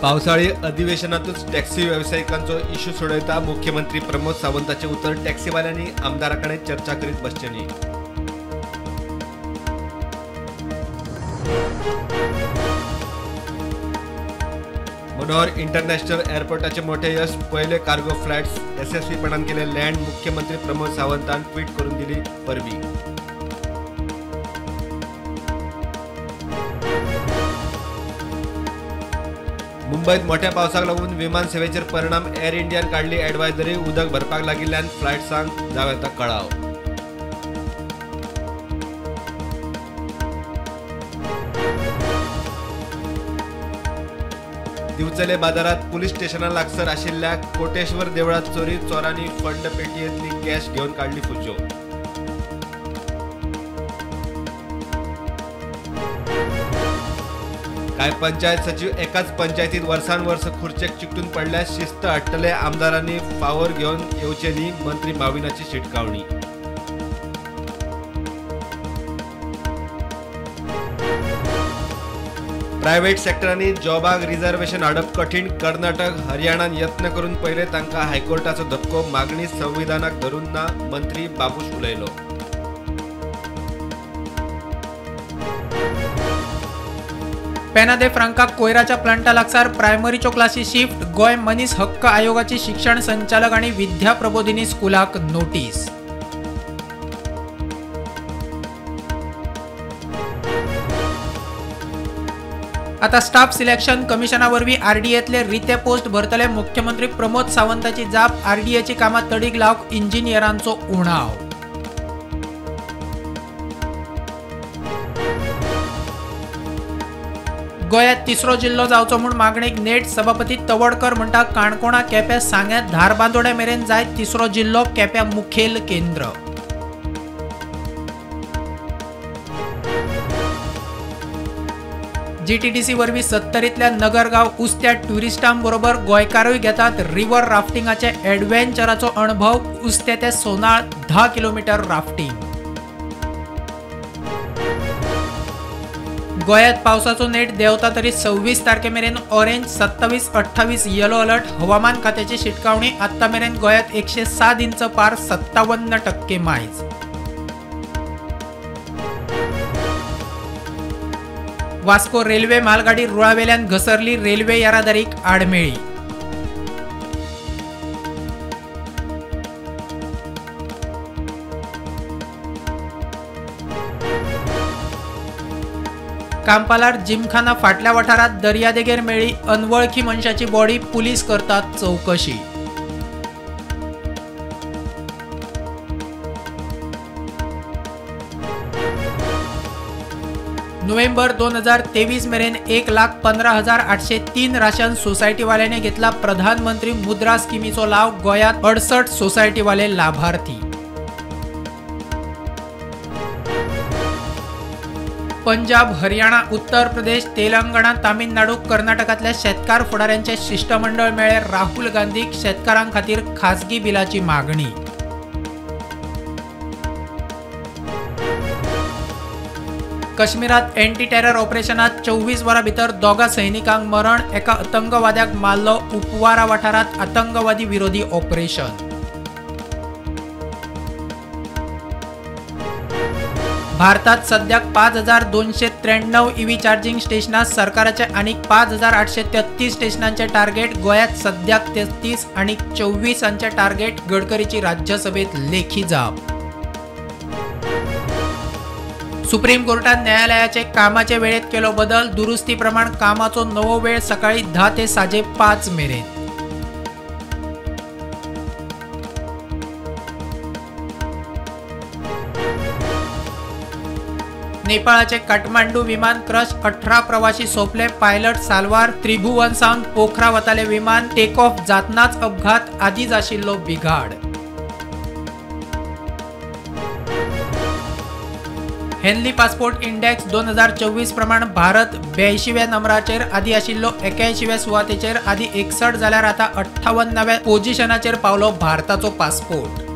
पावसाळी अधिवेशनातूच taxi व्यावसायिकांचो issue सोडयता मुख्यमंत्री प्रमोद सावंताचे उतर टॅक्सीवाल्यांनी आमदाराकडे चर्चा करीत बसचेनी। मनोहर इंटरनॅशनल एअरपोर्टाचे मोठे यश, पहिले कार्गो फ्लाइट्स यशस्वीपणान केले लँड, मुख्यमंत्री प्रमोद सावंतान ट्विट करून दिली परबी। मुंबईत मोठ्या पावसाक लागून विमान सेवेचेर परिणाम, एअर इंडियान काढली एडवायझरी, उदक भरपाक लागिल्ल्यान फ्लायट्सांक जाव येता कळाव। दिवचले बाजारात पुलीस स्टेशना लागसर आशिल्ल्या कोटेश्वर देवळात चोरी, चोरांनी फंड पेटयेंतली कॅश घेवन काढली फुजो। काय पंचायत सचिव एकाच पंचायतीत वर्सांवर्स खुर्चेक चिकटून पडल्यास शिस्त हटले, आमदारांनी फावर घेऊन येवचे न्ही, मंत्री माविनाची शिटकावणी। प्रायव्हेट सेक्टरांनी जॉबाक रिझर्वेशन हाडप कठीण, कर्नाटक हरियाणान यत्न करून पहिले तांकां हायकोर्टाचो धपको, मागणी संविधानाक धरून ना, मंत्री बाबूश उलयलो। पेना दे फ्रांका कोयराच्या प्लांटा लागसार प्रायमरीच्यो क्लासी शिफ्ट, गोय मनीस हक्क आयोगाची शिक्षण संचालक आणि विद्या प्रबोधिनी स्कुलाक नोटीस। आता स्टाफ सिलेक्शन कमिशना वरवीं आरडीएतले रिते पोस्ट भरतले, मुख्यमंत्री प्रमोद सावंताची जाप, आरडीएची कामां तडीक लावक इंजिनियरांचो उणाव। गोयात तिसरो जिल्लो जावचो म्हूण मागणेक नेट, सभापती तवडकर म्हणटा काणकोणा केप्या सांग्यात धारबांदोड्या मेरेन जाय तिसरो जिल्लो, केप्या मुखेल केंद्र। जीटीडीसी वरवीं 70तल्या नगरगांव उस्त्या ट्युरिस्टां बरोबर गोंयकारूय घेतात रिव्हर राफ्टिंगाचे एडव्हेंचराचो अणभव, उस्त्या ते सोनाळ 10 किलोमीटर राफ्टिंग। गोयात पावसाचो नेट देंवता तरी 26 तारखेमेरेन ऑरेंज, 27-28 येलो अलर्ट, हवामान खात्याची शिटकावणी, आत्ता मेरेन गोयात 107 इंच पार, 57% मायज। वास्को रेल्वे मालगाडी रुळावेल्यान घसरली, रेल्वे येरादारीक आडमेळी। कांपालार जिमखाना फाटल्या वाठारात दर्यादेगेर मेळ्ळी, अनवळखी मनशाची बॉडी, पुलीस करतात चौकशी। नोव्हेंबर 2023 मेरेन 1,15,803 राशन सोसायटीवाल्यांनी घेतला प्रधानमंत्री मुद्रा स्कीमीचो लाव, गोयात 68 सोसायटीवाले लाभार्थी। पंजाब, हरियाणा, उत्तर प्रदेश, तेलंगणा, तामिळनाडू, कर्नाटकातल्या शेतकार फुडाऱ्यांचे शिष्टमंडळ मेळ्ळे, राहुल गांधीक शेतकारां खातीर खासगी बिलाची मागणी। काश्मीरात एंटी टेरर ऑपरेशनात 24 वरां भितर दोगा सैनिकांक मरण, एका आतंकवाद्याक मारलो, उपवारा वाठारात आतंकवादी विरोधी ऑपरेशन। भारतात सध्याक 5,293 ईव्ही चार्जिंग स्टेशनां, सरकाराचे आनीक 5,833 स्टेशनांचे टार्गेट, गोयात सध्याक 33 आणि 24 टार्गेट, गडकरीची राज्यसभेत लेखी जाप। सुप्रीम कोर्टात न्यायालयाचे कामाचे वेळेत केलो बदल, दुरुस्ती प्रमाण कामाचो नवो वेळ सकाळी 10 ते सांजे 5 मेरेन। नेपाळाचे काठमांडू विमान क्रश, 18 प्रवासी सोपले, पायलट साल्वार, त्रिभुवनसावन पोखरा वताले विमान, टेक ऑफ जातनाच अपघात, आदीच आशिल्लो बिघाड। हेनली पासपोर्ट इंडेक्स 2024 प्रमाण भारत 82व्या नंबराचेर, आदी आशिल्लो 81व्या सुवातेचेर, आदी 61 जाल्यार आता 58व्या पोझिशनाचेर पावलो भारताचो पासपोर्ट।